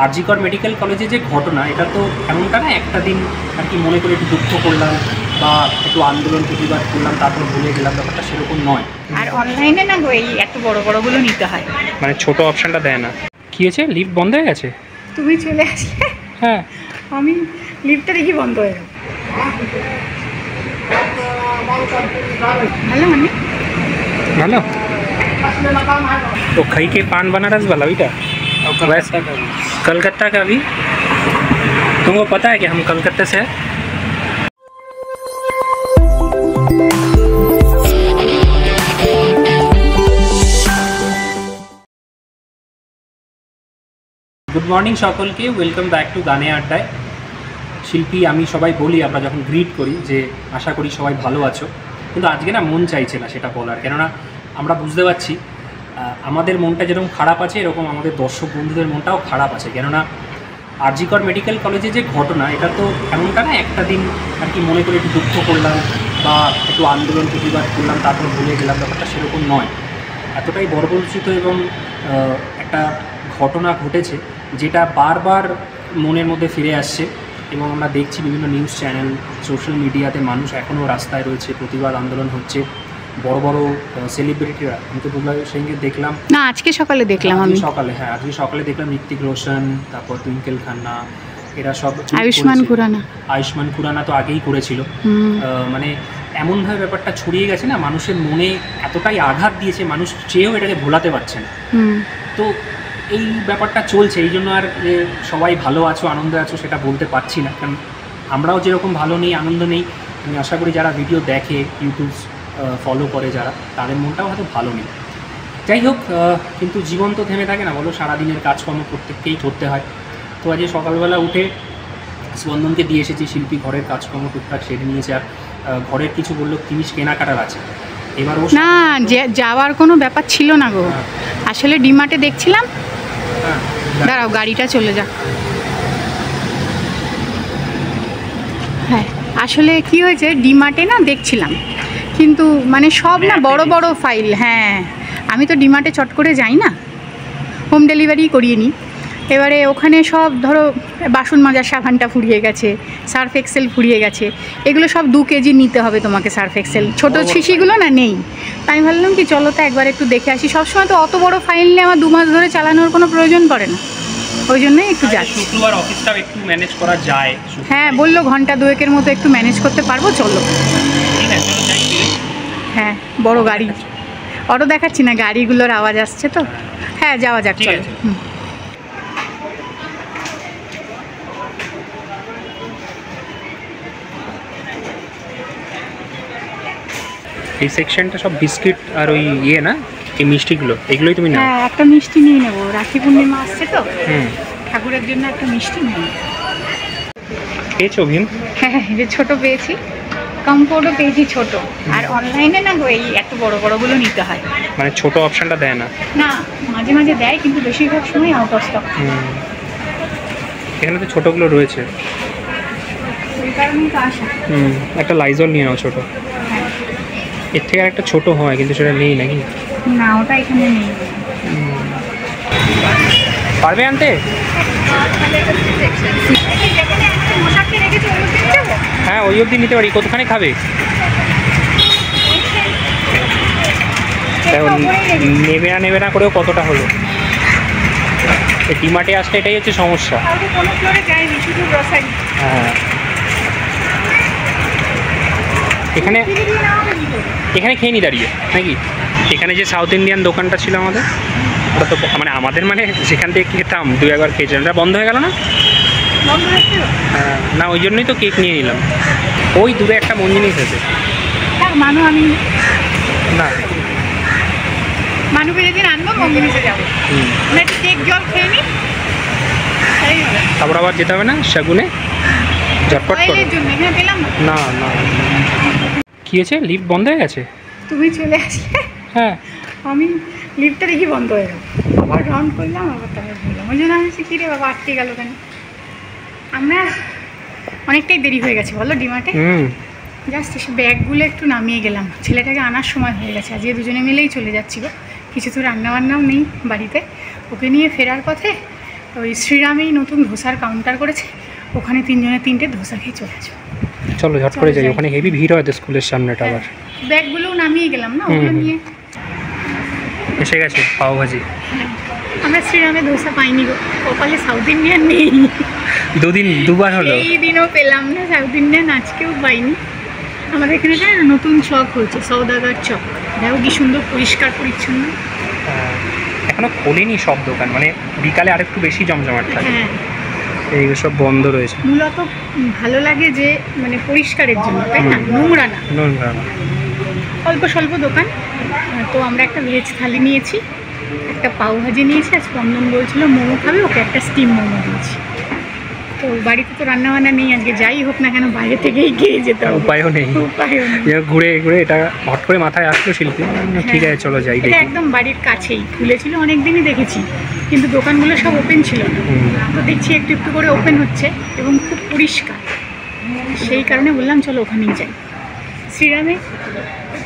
RG Kar medical কলেজে যে ঘটনা, এটা তো এমনটা না একটা দিন আর কি মনে করে একটু দুঃখ করলাম বা একটু আন্দোলন প্রতিবাদ করলাম তারপর ভুলে গেলাম, ব্যাপারটা সেরকম নয়। আর অনলাইনে না গো, এই এত বড় বড়গুলো নিতে হয়, মানে ছোট অপশানটা দেয় না। কী হয়েছে, লিফট বন্ধ হয়ে গেছে? তুমি চলে আসলে। হ্যাঁ, আমি লিফটটা দেখি বন্ধ হয়ে গেল। ভালো মানে हेलो, तो खई के पान बनारस वाला बेटा कलकत्ता का भी तुमको पता है कि हम कलकत्ता से हैं? गुड मॉर्निंग सकलके वेलकम बैक टू गाने आड्डाय। शिल्पी आमी सबाई बोली आमरा जखन ग्रीट करी जे आशा करी सबाई भालो आछो, किन्तु आजके ना मन चाइछे ना सेटा बोलार, केनना আমরা বুঝতে পারছি আমাদের মনটা যেরকম খারাপ আছে এরকম আমাদের দর্শক বন্ধুদের মনটাও খারাপ আছে। কেননা আরজিকর মেডিকেল কলেজে যে ঘটনা, এটা তো এমনটা না একটা দিন আর কি মনে করে একটু দুঃখ করলাম বা একটু আন্দোলন প্রতিবাদ করলাম তারপর ভুলে গেলাম, ব্যাপারটা সেরকম নয়। এতটাই বর্বরচিত এবং একটা ঘটনা ঘটেছে যেটা বারবার মনের মধ্যে ফিরে আসছে এবং আমরা দেখছি বিভিন্ন নিউজ চ্যানেল সোশ্যাল মিডিয়াতে মানুষ এখনও রাস্তায় রয়েছে, প্রতিবাদ আন্দোলন হচ্ছে। বড় বড় সেলিব্রিটিরা, আমি তো দুবলা সেনকে দেখলাম না, আজকে সকালে দেখলাম, আমি সকালে, হ্যাঁ আজকে সকালে দেখলাম ঋত্বিক রোশন, তারপর টুইঙ্কেল খান্না, এরা সব আয়ুষ্মান খুরানা তো আগেই করেছিল। মানে এমনভাবে ব্যাপারটা ছড়িয়ে গেছে না, মানুষের মনে এতটাই আঘাত দিয়েছে, মানুষ চেয়েও এটাকে ভোলাতে পারছে না। তো এই ব্যাপারটা চলছে, এই জন্য আর যে সবাই ভালো আছো আনন্দে আছো সেটা বলতে পারছি না, কারণ আমরাও যেরকম ভালো নেই আনন্দ নেই, আমি আশা করি যারা ভিডিও দেখে ইউটিউব ফলো করে যারা, তাদের মনটাও হয়তো ভালো নেই। যাই হোক, কিন্তু জীবন তো থেমে থাকে না বলো, সারাদিনের কাজকর্ম প্রত্যেককেই করতে হয়। তো আজকে সকালবেলা উঠে স্পন্দনকে দিয়ে এসেছি, শিল্পী ঘরের কাজকর্ম টুকটাক সেরে নিয়েছে, আর ঘরের কিছু বললো জিনিস কেনাকাটার আছে। এবার ও না যাওয়ার কোনো ব্যাপার ছিল না গো, আসলে ডিমার্টে দেখছিলাম। দাঁড়াও, গাড়িটা চলে যাক। হ্যাঁ, আসলে কি হয়েছে, ডিমার্টে না দেখছিলাম, কিন্তু মানে সব না বড় বড় ফাইল। হ্যাঁ, আমি তো ডিমার্টে চট করে যাই না, হোম ডেলিভারি করিয়ে নিই। এবারে ওখানে সব ধরো বাসন মাজার সাবানটা ফুরিয়ে গেছে, সার্ফ এক্সেল ফুরিয়ে গেছে, এগুলো সব 2 কেজি নিতে হবে তোমাকে। সার্ফ এক্সেল ছোটো শিশিগুলো না নেই, আমি ভাবলাম কি চলো তো একবার একটু দেখে আসি। সবসময় তো অত বড় ফাইল নিয়ে আমার 2 মাস ধরে চালানোর কোনো প্রয়োজন পড়ে না, ওই জন্যই একটু যাচ্ছি। শুক্রবার অফিসটাও একটু ম্যানেজ করা যায়। হ্যাঁ, বললো ঘন্টা 2-এর মতো একটু ম্যানেজ করতে পারবো, চলো। হ্যাঁ, বড় গাড়ি, অটো দেখাচ্ছি না, গাড়িগুলোর আওয়াজ আসছে তো। হ্যাঁ, যাওয়া যাক, চলো। এই সেকশনটা সব বিস্কিট আর ওই ইয়ে না, এই মিষ্টিগুলো, এগুলোই তুমি নাও। হ্যাঁ, একটা মিষ্টি নিয়ে নেবো, রাখি পূর্ণিমা আসছে তো, ঠাকুরের জন্য একটা মিষ্টি নিয়ে নেবো। পেয়েছো ভীম? হ্যাঁ, যে ছোট পেয়েছি, কম্পোর্টও পেয়েছি ছোট। আর অনলাইনে না গো, এই এত বড় বড়গুলো নিতে হয়, মানে ছোট অপশনটা দেয় না। না, মাঝে মাঝে দেয়, কিন্তু বেশিরভাগ সময় আউট অফ স্টক। এখানে তো ছোটগুলো রয়েছে, ওই কারণেই তো আসা। একটা লাইজল নিয়ে নাও ছোট। এর থেকে একটা ছোট হয়, কিন্তু সেটা নেই নাকি? না, ওটা এখানে নেই। পারবে আনতে? হ্যাঁ, ওই অবধি নিতে পারি। কতখানি খাবে? নেবে না করেও কতটা হলো। ডিমার্টে আসলে এটাই হচ্ছে সমস্যা। হ্যাঁ, এখানে খেয়ে নি দাঁড়িয়ে নাকি? এখানে যে সাউথ ইন্ডিয়ান দোকানটা ছিল আমাদের, ওটা তো মানে আমাদের মানে সেখান থেকে খেতাম, 2-একবার খেয়েছিলাম, ওটা বন্ধ হয়ে গেল না? হ্যাঁ, না ওই জন্যই তো কেক নিয়ে নিলাম। ওই দূরে একটা মন জিনিস আছে, আমি না মানুকে যেদিন আনবো মঙ্গিনিসে যাবো, একটু কেক জল খেয়ে নি, তারপর আবার যেতে হবে না শাগুনে ঝটপট করে। না না, কি হয়েছে, লিফট বন্ধ হয়ে গেছে? তুমি চলে আসলে। হ্যাঁ, আমি লিফটটা দেখি বন্ধ হয়ে গেল, আবার রাউন্ড করলাম, আবার তারপর বললাম, ওই জন্য আমি কি রে বাবা আটকে গেল কেন। আমরা অনেকটাই দেরি হয়ে গেছে বলো ডিমার্টে। জাস্ট এসে ব্যাগগুলো একটু নামিয়ে গেলাম, ছেলেটাকে আনার সময় হয়ে গেছে, আজকে দুজনে মিলেই চলে যাচ্ছিল, কিছু তো রান্নাবান্নাও নেই বাড়িতে, ওকে নিয়ে ফেরার পথে ওই শ্রীরামেই নতুন ধোসার কাউন্টার করেছে, ওখানে 3 জনে 3টে ধোসা খেয়ে চলে আসবো। চলো ঝট করে যাই, ওখানে হেভি ভিড় হয় তো স্কুলের সামনেটা আবার। ব্যাগগুলোও নামিয়ে গেলাম না, ওগুলো নিয়ে এসে গেছে পাওভাজি। আমরা শ্রীরামে ধোসা পাইনি গো, কপালে সাউথ ইন্ডিয়ান নেই। দুবার হলো, এই দিনও পেলাম না সাউথ ইন্ডিয়ান, আজকেও পাইনি। আমাদের এখানে একটা নতুন চক হয়েছে, সৌদাগর চক, দেখো কি সুন্দর পরিষ্কার পরিচ্ছন্ন। এখনো খোলেনি সব দোকান, মানে বিকালে আরেকটু বেশি জমজমাট থাকে। হ্যাঁ, এইগুলো সব বন্ধ রয়েছে। মূলত ভালো লাগে যে মানে পরিষ্কারের জন্য, তাই না, নোংরা না। অল্প স্বল্প দোকান। তো আমরা একটা ভেজ থালি নিয়েছি, একটা পাওভাজি নিয়েছি, আর স্পন্দন বলছিল মোমো খাবে, ওকে একটা স্টিম মোমো দিয়েছি। তো বাড়িতে তো রান্নাবান্না নেই আজকে, যাই হোক না কেন বাইরে থেকেই খেয়ে যেতে হবে, উপায়ও নেই। ঘুরে ঘুরে এটা হট করে মাথায় আসলো শিল্পী, ঠিক আছে চলো যাই। এটা একদম বাড়ির কাছেই, খুলেছিল অনেক দিনই দেখেছি, কিন্তু দোকানগুলো সব ওপেন ছিল না। তো দেখছি একটু একটু করে ওপেন হচ্ছে এবং খুব পরিষ্কার, সেই কারণে বললাম চলো ওখানেই যাই। শ্রীরামে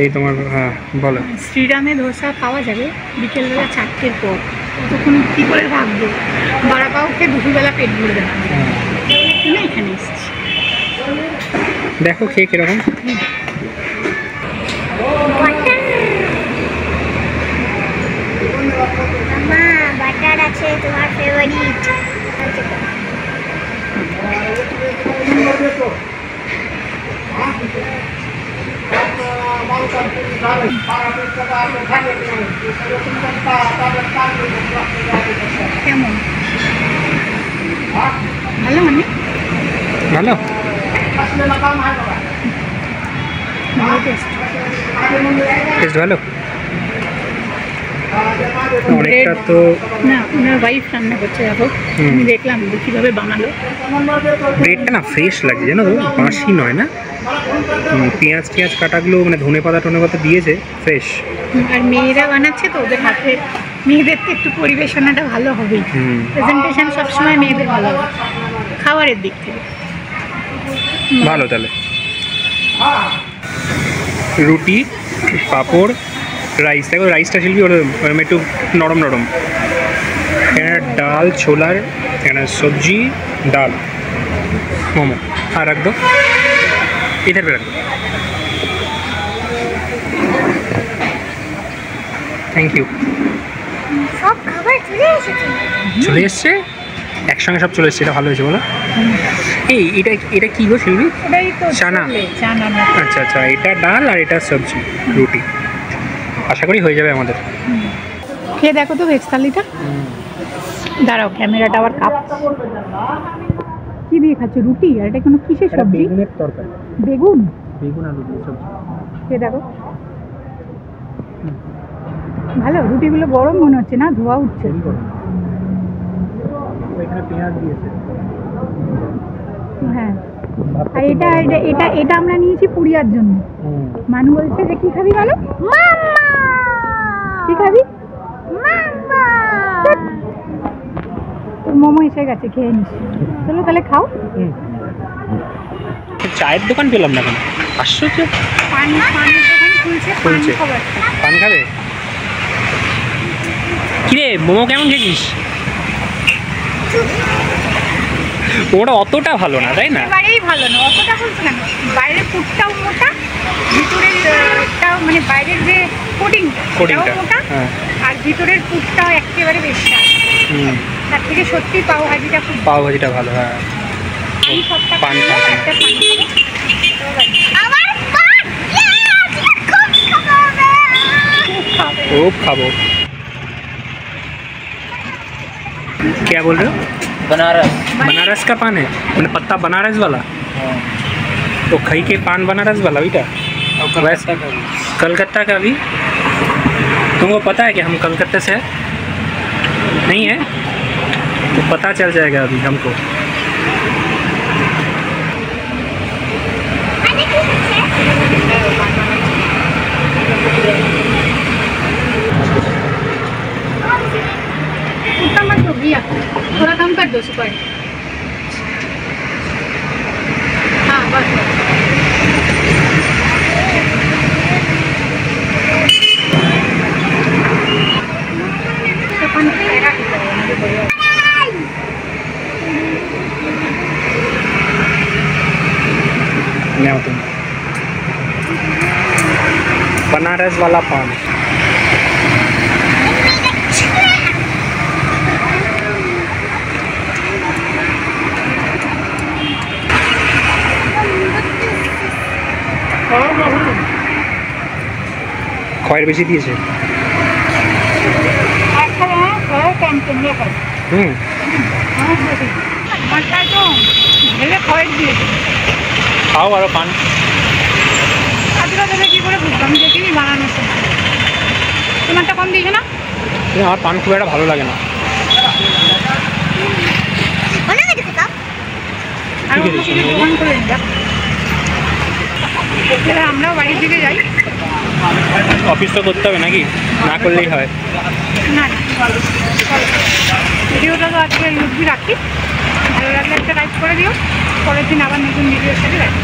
এই তোমার, হ্যাঁ বলো। শ্রীরামে ধোসা পাওয়া যাবে বিকেলবেলা 4টের পর, ততক্ষণ কী করে ভাববো, বড়া পাও খেয়ে দুপুরবেলা পেট ভরবে না, এখানে এসেছি। দেখো খেয়ে কিরকম। বাটার আছে তোমার ফেভারিট। কেমন, ভালো মানে ভালো, টেস্ট ভালো। অনেকটা তো না, ওনার ওয়াইফ রান্না করছে, দেখো আমি দেখলাম কীভাবে বানালো। ব্রেডটা না ফ্রেশ লাগছে, জানো তো, বাসি নয় না। পেঁয়াজ কাটাগুলো মানে ধনে পাতা দিয়েছে, ফ্রেশ। আর মেয়েরা বানাচ্ছে তো, ওদের হাতে, মেয়েদের তো একটু পরিবেশনাটা ভালো হবেই, প্রেজেন্টেশন সবসময় মেয়েদের ভালো হবে খাবারের দিক থেকে। ভালো তাহলে রুটি, পাঁপড়, রাইস। দেখো রাইসটা শিল্পী ওরকম একটু নরম নরম। এখানে ডাল ছোলার, এখানে সবজি ডাল মোমো। আর রাখ দো, ইধার पे रख दो। Thank you. সব খাবার চলে এসছে একসঙ্গে, সব চলে এসছে, এটা ভালো হয়েছে বলো। এই এটা কি গো শিল্পী? এটাই তো চানা। আচ্ছা আচ্ছা, এটা ডাল আর এটা সবজি রুটি। আশা করি হয়ে যাবে আমাদের। খেয়ে দেখো তো ভেজ থালিটা। দাঁড়াও, ক্যামেরাটা আবার কাপ। কি দিয়ে খাচ্ছ, রুটি? আর এটা কোনো কিসের সবজি? বেগুনের তরকারি। বেগুন আলু দিয়ে সবজি। খেয়ে দেখো, ভালো। রুটিগুলো গরম মনে হচ্ছে না, ধোয়া উঠছে। এখানে পেঁয়াজ দিয়েছে। হ্যাঁ, আর এটা এটা এটা এটা আমরা নিয়েছি পুরিয়ার জন্য। মানু বলছে যে কি খাবি বলো, কি খাবি? মোমো এসে গেছে, খেয়ে নিস। চলো তাহলে খাও। চায়ের দোকান পেলাম না কেন, আশ্চর্য। পানের দোকান খুলছে, পান খাবে? কিরে মোমো কেমন খেয়েছিস? ওটা অতটা ভালো না, তাই না? একেবারেই ভালো না, অতটা বলছি না। বাইরের পুরটাও মোটা, ভিতরেরটাও মানে বাইরের যে কোটিংটাও মোটা, আর ভিতরের পুরটাও একেবারে বেশি। তার থেকে সত্যি পাওভাজিটা ভালো। হ্যাঁ, আমি সবটা পান খাবো, একটা পান খাবো। खूब खाबो। क्या बोल रहे हो? बनारस का पान है, मैंने पत्ता बनारस वाला। तो खई के पान बनारस वाला बेटा, कलकत्ता का भी। तुमको पता है कि हम कलकत्ता से है? नहीं है तो पता चल जाएगा अभी हमको। मत दो भैया, थोड़ा कम कर दो सुपर। हाँ बस गैस वाला पान। খয়ের বেশি দিয়েছে। খাও আরো পান। কি করে বুঝবো, আমি দেখিনি বানানোর সময়। তোমারটা কম দিয়েছে না? আমার পান খুব একটা ভালো লাগে না। আর অন্য কিছু দোকান করে নিলাম। এবার আমরাও বাড়ির দিকে যাই। অফিস তো করতে হবে নাকি, না করলেই হয়। না ভিডিওটা তো আজকে অবধি রাখি, ভালো লাগলে একটা লাইক করে দিও। পরের দিন আবার নতুন ভিডিওর সাথে রাখি।